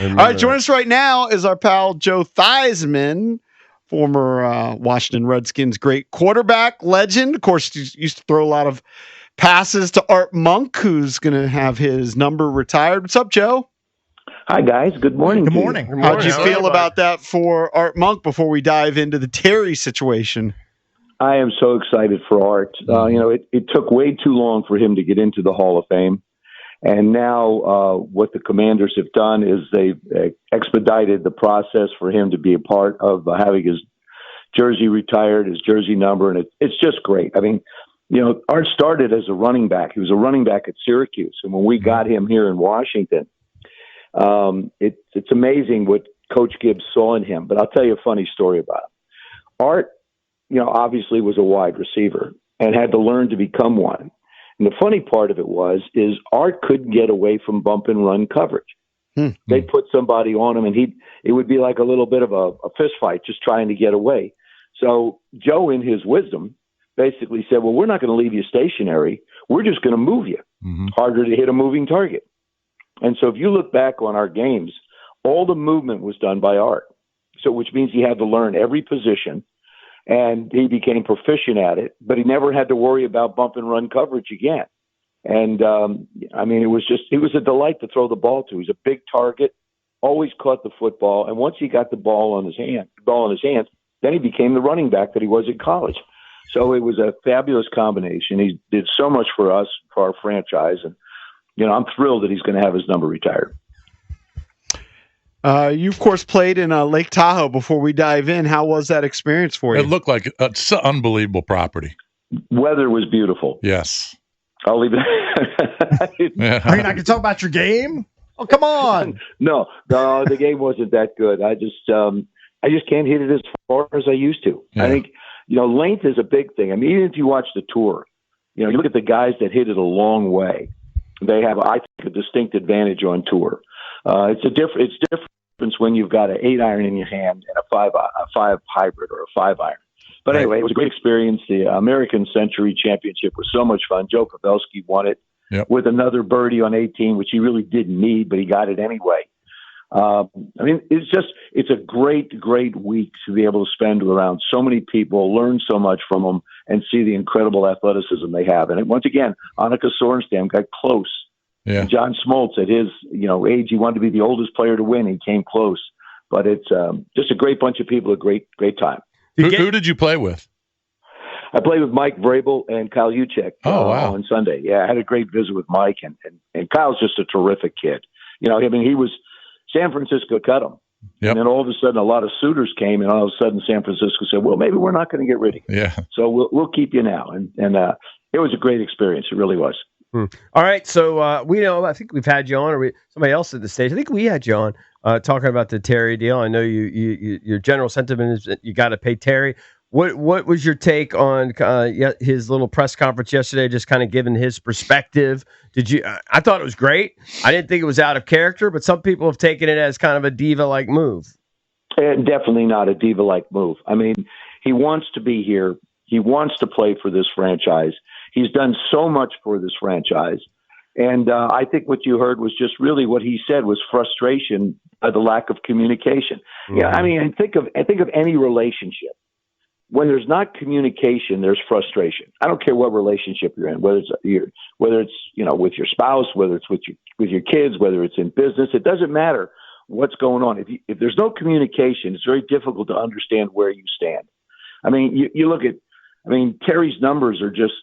All right, joining us right now is our pal Joe Theismann, former Washington Redskins great quarterback legend. Of course, he used to throw a lot of passes to Art Monk, who's going to have his number retired. What's up, Joe? Hi, guys. Good morning. Good morning. How'd you feel about that for Art Monk before we dive into the Terry situation? I am so excited for Art. It took way too long for him to get into the Hall of Fame. And now what the Commanders have done is they've expedited the process for him to be a part of having his jersey retired, his jersey number. And it's just great. I mean, Art started as a running back. He was a running back at Syracuse. And when we got him here in Washington, it's amazing what Coach Gibbs saw in him. But I'll tell you a funny story about him. Art, obviously was a wide receiver and had to learn to become one. And the funny part of it is Art couldn't get away from bump and run coverage. They'd put somebody on him, and it would be like a little bit of a fist fight just trying to get away. So Joe, in his wisdom, basically said, well, we're not going to leave you stationary. We're just going to move you. Harder to hit a moving target. And so if you look back on our games, all the movement was done by Art. So which means he had to learn every position. And he became proficient at it, but he never had to worry about bump and run coverage again. And it was a delight to throw the ball to. He's a big target, always caught the football. And once he got the ball in his hands, then he became the running back that he was in college. So it was a fabulous combination. He did so much for us, for our franchise. And, I'm thrilled that he's going to have his number retired. You, of course, played in Lake Tahoe before we dive in. How was that experience for you? It looked like it's an unbelievable property. Weather was beautiful. Yes. I'll leave it. Yeah. Are you not going to talk about your game? Oh, come on. No, the game wasn't that good. I just can't hit it as far as I used to. Yeah. I think, length is a big thing. I mean, even if you watch the tour, you look at the guys that hit it a long way. They have, I think, a distinct advantage on tour. It's difference when you've got an 8-iron in your hand and a 5 hybrid or a 5-iron. But anyway, it was a great experience. The American Century Championship was so much fun. Joe Pavelski won it with another birdie on 18, which he really didn't need, but he got it anyway. It's a great week to be able to spend around so many people, learn so much from them, and see the incredible athleticism they have. And once again, Annika Sorenstam got close. Yeah. And John Smoltz, at his age, he wanted to be the oldest player to win. He came close. But it's just a great bunch of people, a great time. Who did you play with? I played with Mike Vrabel and Kyle Juszczyk on Sunday. Yeah, I had a great visit with Mike, and Kyle's just a terrific kid. He was San Francisco cut him. Yep. And then all of a sudden, a lot of suitors came, and all of a sudden, San Francisco said, "Well, maybe we're not going to get rid of you. Yeah. So we'll keep you now." And it was a great experience. It really was. All right, so I think we've had you on, or somebody else at the stage. I think we had you on talking about the Terry deal. I know your general sentiment is that you got to pay Terry. What was your take on his little press conference yesterday? Just kind of giving his perspective. I thought it was great. I didn't think it was out of character, but some people have taken it as kind of a diva-like move. Definitely not a diva-like move. I mean, he wants to be here. He wants to play for this franchise. He's done so much for this franchise. And I think what you heard was just really what he said was frustration by the lack of communication. Mm-hmm. Yeah, I mean, think of any relationship. When there's not communication, there's frustration. I don't care what relationship you're in, whether it's with your spouse, whether it's with your kids, whether it's in business. It doesn't matter what's going on. If there's no communication, it's very difficult to understand where you stand. I mean, you look at, Terry's numbers are just,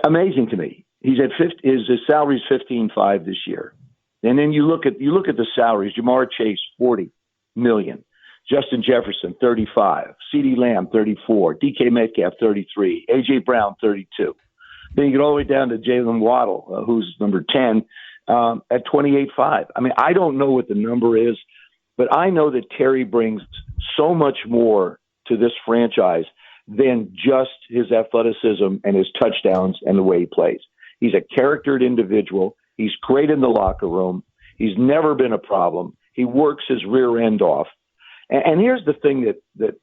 amazing to me. He's at his salary is $15.5 this year, and then you look at the salaries. Jamar Chase $40 million, Justin Jefferson $35, CeeDee Lamb $34, DK Metcalf $33, AJ Brown $32. Then you get all the way down to Jalen Waddle, who's number 10, at $28.5. I mean, I don't know what the number is, but I know that Terry brings so much more to this franchise than just his athleticism and his touchdowns and the way he plays. He's a charactered individual. He's great in the locker room. He's never been a problem. He works his rear end off. And here's the thing that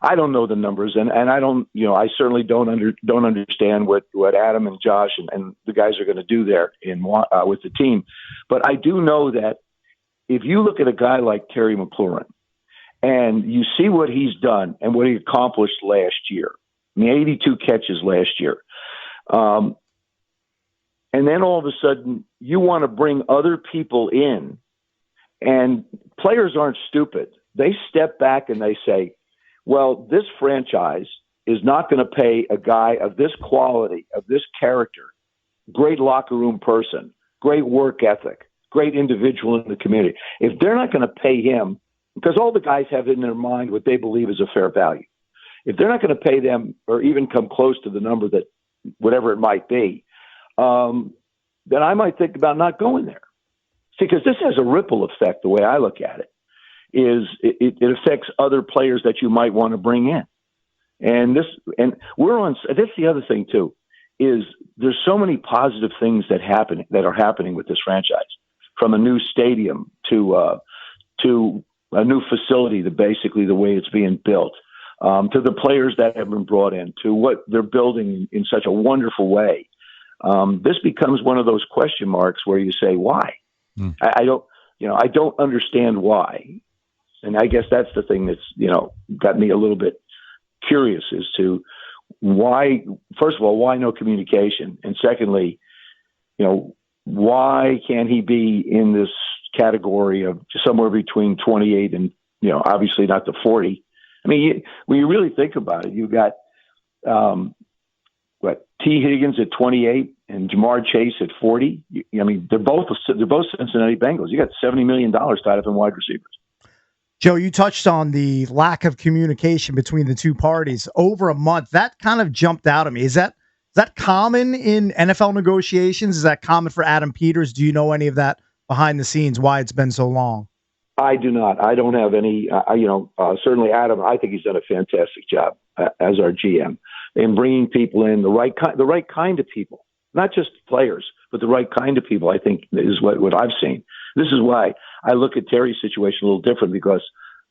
I don't know the numbers, and I don't, I certainly don't understand what Adam and Josh and the guys are going to do there with the team. But I do know that if you look at a guy like Terry McLaurin and you see what he's done and what he accomplished last year, 82 catches last year, and then all of a sudden you want to bring other people in, and players aren't stupid. They step back and they say, well, this franchise is not going to pay a guy of this quality, of this character, great locker room person, great work ethic, great individual in the community. If they're not going to pay him, because all the guys have in their mind what they believe is a fair value. If they're not going to pay them or even come close to the number that whatever it might be, then I might think about not going there. See, because this has a ripple effect, the way I look at it. It affects other players that you might want to bring in. And this is the other thing too, is there's so many positive things that are happening with this franchise, from a new stadium to a new facility, to basically the way it's being built, to the players that have been brought in, to what they're building in such a wonderful way. This becomes one of those question marks where you say, why? I don't understand why. And I guess that's the thing that's, got me a little bit curious as to why, first of all, why no communication? And secondly, why can't he be in this category of somewhere between 28 and, obviously not the 40? I mean, when you really think about it, you've got, T. Higgins at 28 and Jamar Chase at 40. They're both Cincinnati Bengals. You got $70 million tied up in wide receivers. Joe, you touched on the lack of communication between the two parties over a month. That kind of jumped out at me. Is that common in NFL negotiations? Is that common for Adam Peters? Do you know any of that behind the scenes, why it's been so long? I do not. I don't have any, certainly Adam, I think he's done a fantastic job as our GM in bringing people in, the right kind of people, not just players, but the right kind of people, I think is what I've seen. This is why I look at Terry's situation a little different, because,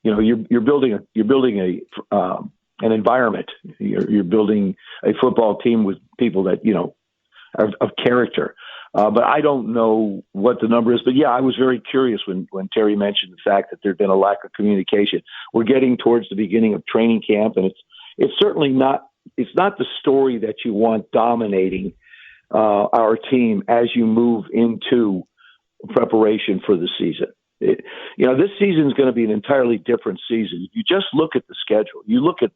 you're building an environment. You're building a football team with people that, are of character. But I don't know what the number is. But yeah, I was very curious when Terry mentioned the fact that there'd been a lack of communication. We're getting towards the beginning of training camp, and it's certainly not. It's not the story that you want dominating our team as you move into preparation for the season. This season is going to be an entirely different season. You just look at the schedule. You look at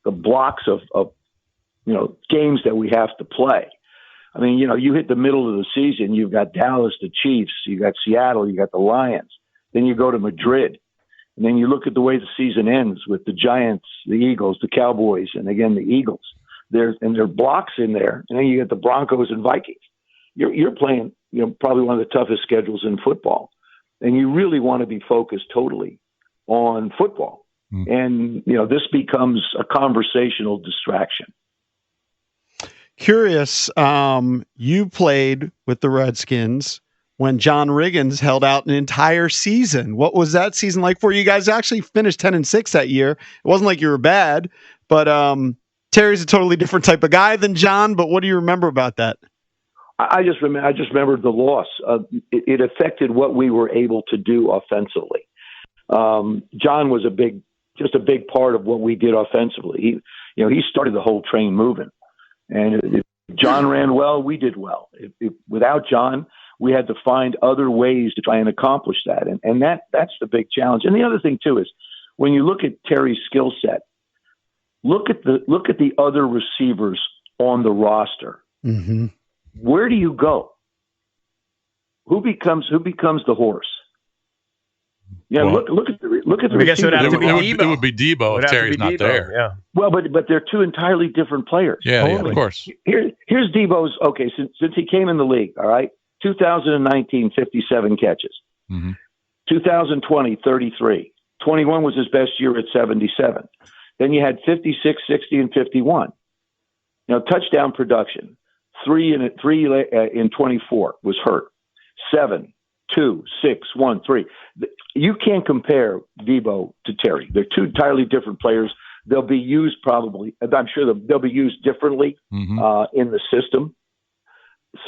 the blocks of games that we have to play. I mean, you hit the middle of the season, you've got Dallas, the Chiefs, you got Seattle, you got the Lions. Then you go to Madrid. And then you look at the way the season ends with the Giants, the Eagles, the Cowboys, and again, the Eagles. There are blocks in there. And then you get the Broncos and Vikings. You're playing, probably one of the toughest schedules in football. And you really want to be focused totally on football. And, this becomes a conversational distraction. Curious, you played with the Redskins when John Riggins held out an entire season. What was that season like for you? You guys actually finished 10-6 that year. It wasn't like you were bad, but Terry's a totally different type of guy than John. But what do you remember about that? I just remembered the loss. It affected what we were able to do offensively. John was a big part of what we did offensively. He started the whole train moving, and if John ran well, we did well. Without John, we had to find other ways to try and accomplish that, and that's the big challenge. And the other thing too is when you look at Terry's skill set, look at the other receivers on the roster. Mm-hmm. Where do you go? Who becomes the horse? Yeah, well, look at the. I guess it would have to be Debo. Debo. It would be Debo if Terry's not there. Yeah. Well, but they're two entirely different players. Yeah, yeah, of course. Here's Debo's. Okay, since he came in the league, all right. 2019, 57 catches. Mm-hmm. 2020, 33. 21 was his best year at 77. Then you had 56, 60, and 51. Touchdown production. 3 in 24 was hurt. 7, 2, 6, 1, 3. You can't compare Debo to Terry. They're two entirely different players. they'll be used probably. I'm sure they'll be used differently in the system.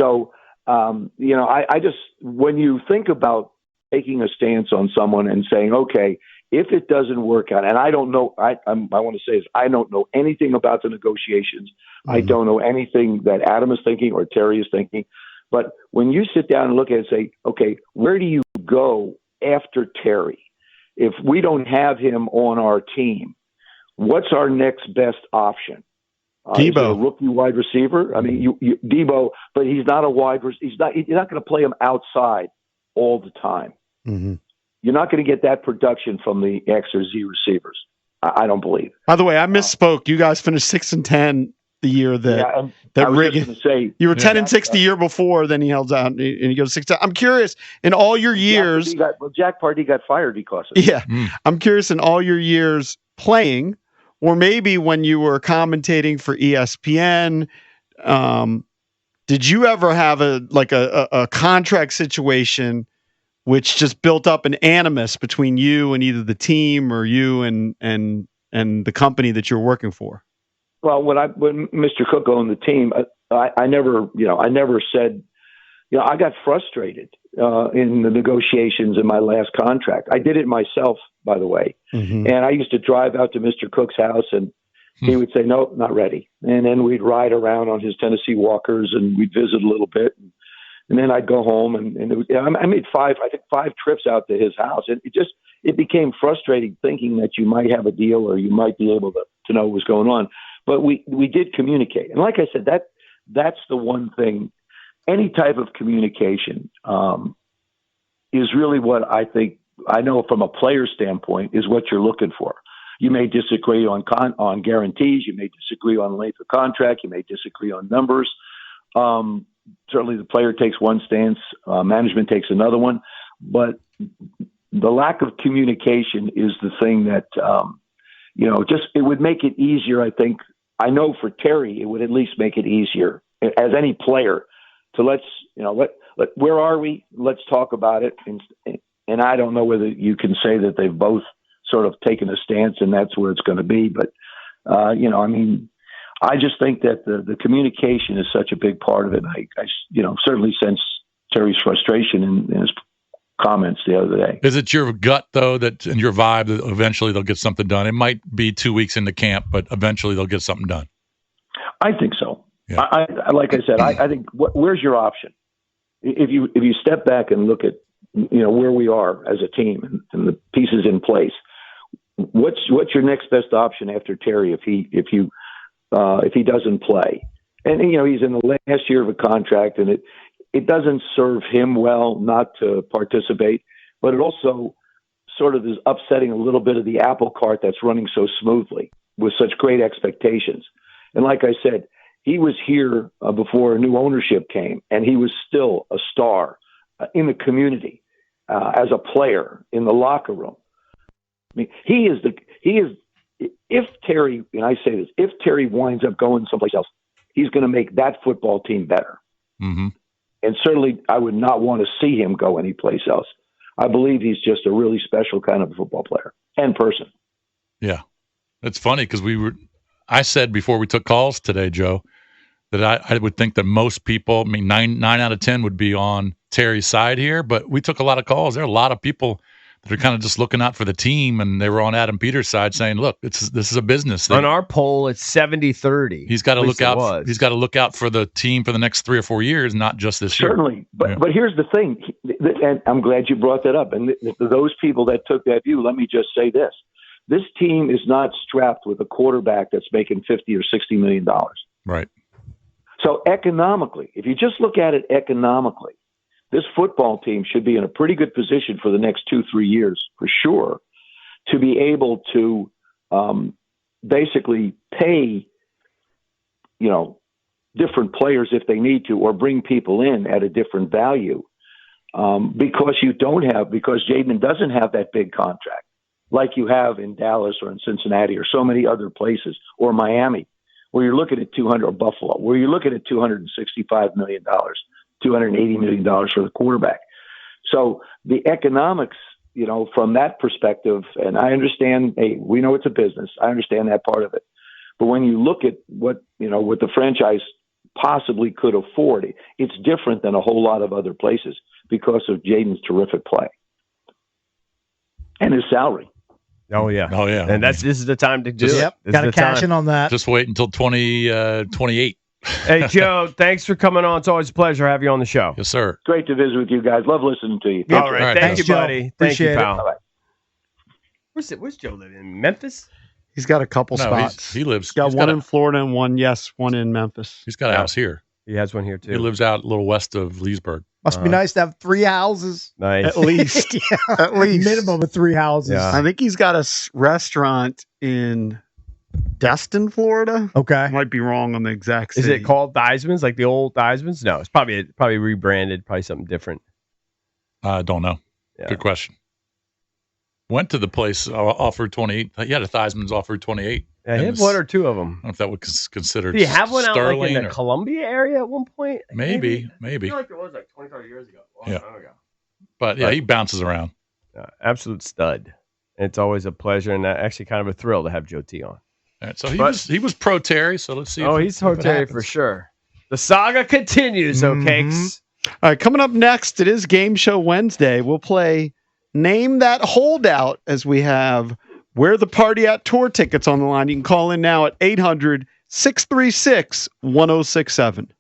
So, I just, when you think about taking a stance on someone and saying, okay, if it doesn't work out, and I don't know, I want to say is I don't know anything about the negotiations. I don't know anything that Adam is thinking or Terry is thinking. But when you sit down and look at it and say, okay, where do you go after Terry? If we don't have him on our team, what's our next best option? Debo, a rookie wide receiver. I mean, you Debo, but he's not a wide receiver. You're not going to play him outside all the time. You're not going to get that production from the X or Z receivers. I don't believe. By the way, I misspoke. You guys finished 6-10 the year that you were 10-6 the year before. Then he held out and he goes 6-10. I'm curious in all your years. Jack Pardee got fired because of it. Yeah, I'm curious in all your years playing, or maybe when you were commentating for ESPN. Did you ever have a contract situation which just built up an animus between you and either the team or you and the company that you're working for? Well, when Mr. Cook owned the team, I never said, I got frustrated in the negotiations in my last contract. I did it myself, by the way. And I used to drive out to Mr. Cook's house and he would say, no, not ready. And then we'd ride around on his Tennessee Walkers and we'd visit a little bit. And then I'd go home and I made five trips out to his house. And it became frustrating thinking that you might have a deal or you might be able to know what was going on. But we did communicate. And like I said, that's the one thing, any type of communication is really what I think, I know from a player standpoint, is what you're looking for. You may disagree on guarantees. You may disagree on length of contract. You may disagree on numbers. Certainly the player takes one stance, management takes another one. But the lack of communication is the thing that, it would make it easier, I think. I know for Terry, it would at least make it easier as any player to where are we? Let's talk about it. And I don't know whether you can say that they've both sort of taken a stance and that's where it's going to be. But, I just think that the communication is such a big part of it. I certainly sense Terry's frustration in his comments the other day. Is it your gut, though, and your vibe that eventually they'll get something done? It might be 2 weeks into camp, but eventually they'll get something done. I think so. Yeah. Like I said, I think where's your option? If you step back and look at where we are as a team and the pieces in place, what's your next best option after Terry if he doesn't play? And he's in the last year of a contract, and it doesn't serve him well not to participate, but it also sort of is upsetting a little bit of the apple cart that's running so smoothly with such great expectations. And like I said, he was here before new ownership came, and he was still a star in the community as a player in the locker room. I mean, if Terry, and I say this, if Terry winds up going someplace else, he's going to make that football team better. Mm-hmm. And certainly I would not want to see him go anyplace else. I believe he's just a really special kind of football player and person. Yeah. It's funny because I said before we took calls today, Joe, that I would think that most people, 9 out of 10 would be on Terry's side here, but we took a lot of calls. There are a lot of people that are kind of just looking out for the team, and they were on Adam Peters' side saying, look, this is a business thing. On our poll, it's 70-30. He's got to look out. He's got to look out for the team for the next 3 or 4 years, not just this year. Certainly. But here's the thing, and I'm glad you brought that up. And those people that took that view, let me just say this. This team is not strapped with a quarterback that's making $50 or $60 million. Right. So economically, if you just look at it economically, this football team should be in a pretty good position for the next 2-3 years, for sure, to be able to basically pay, different players if they need to, or bring people in at a different value, because Jaden doesn't have that big contract like you have in Dallas or in Cincinnati or so many other places, or Miami, where you're looking at 200, or Buffalo, where you're looking at $265 million. $280 million for the quarterback. So the economics from that perspective, and I understand, hey, we know it's a business. I understand that part of it. But when you look at what the franchise possibly could afford, it's different than a whole lot of other places because of Jaden's terrific play and his salary. Oh yeah. And this is the time to do it. Yep, got to cash in on that. Just wait until 2028. Hey, Joe, thanks for coming on. It's always a pleasure to have you on the show. Yes, sir. Great to visit with you guys. Love listening to you. All right. Thank you, Joe. buddy. Thank Appreciate you, it. pal. Bye-bye. Where's Joe living? In Memphis? He's got a couple No, spots. he lives. He's got he's one got in Florida and one in Memphis. He's got a house here. He has one here, too. He lives out a little west of Leesburg. Must be nice to have 3 houses. Nice. At least. Yeah. At least. Minimum of 3 houses. Yeah. I think he's got a restaurant in Destin, Florida. Okay. I might be wrong on the exact Is city. it called Theismann's, like the old Theismann's? No, it's probably rebranded, probably something different. I don't know. Yeah. Good question. Went to the place, offered 28. He had a Theismann's offered 28. Yeah, I had one or two of them. I don't know if that was considered. Did you have one out Sterling like in the or- Columbia area at one point? Maybe. I feel like there was like 25 years ago. A long Yeah. time ago. But yeah, he bounces around. Absolute stud. It's always a pleasure and actually kind of a thrill to have Joe T on. All right, so he was pro Terry. So let's see. He's pro Terry for sure. The saga continues, Cakes. All right, coming up next, it is Game Show Wednesday. We'll play Name That Holdout as we have Where the Party At tour tickets on the line. You can call in now at 800-636-1067.